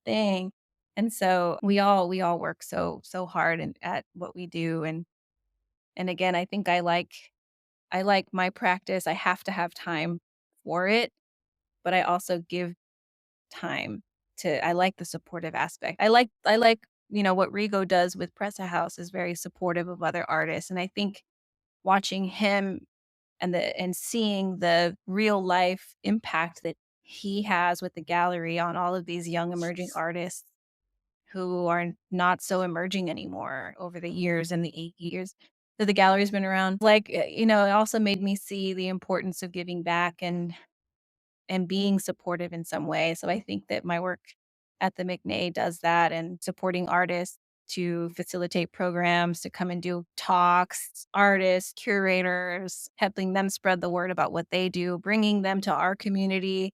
thing. And so we all work so hard and at what we do. And again, I think I like my practice. I have to have time for it, but I also give time to I like the supportive aspect. I like what Rigo does with Presa House is very supportive of other artists. And I think watching him and seeing the real life impact that he has with the gallery on all of these young emerging artists who are not so emerging anymore over the years and the 8 years that the gallery's been around. Like, it also made me see the importance of giving back and being supportive in some way. So I think that my work at the McNay does that, and supporting artists to facilitate programs, to come and do talks, artists, curators, helping them spread the word about what they do, bringing them to our community,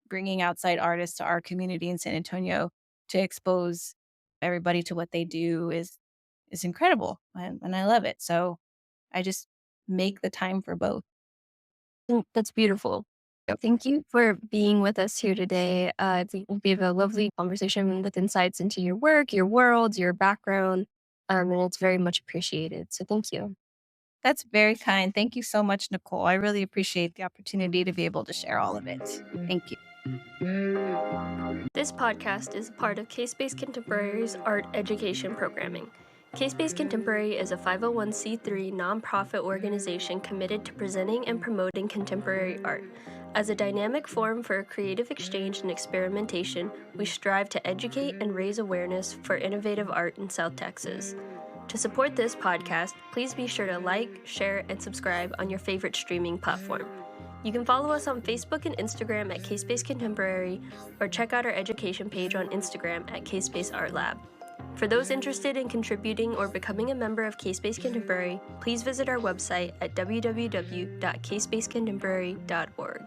bringing outside artists to our community in San Antonio to expose everybody to what they do is incredible, and I love it. So I just make the time for both. That's beautiful. Thank you for being with us here today. I think we have a lovely conversation with insights into your work, your world, your background, and it's very much appreciated. So thank you. That's very kind. Thank you so much, Nicole. I really appreciate the opportunity to be able to share all of it. Thank you. This podcast is a part of Case Based Contemporary's art education programming. Case Based Contemporary is a 501c3 nonprofit organization committed to presenting and promoting contemporary art. As a dynamic forum for creative exchange and experimentation, we strive to educate and raise awareness for innovative art in South Texas. To support this podcast, please be sure to like, share, and subscribe on your favorite streaming platform. You can follow us on Facebook and Instagram at Case Based Contemporary, or check out our education page on Instagram at Case Based Art Lab. For those interested in contributing or becoming a member of Case Based Contemporary, please visit our website at www.casebasedcontemporary.org.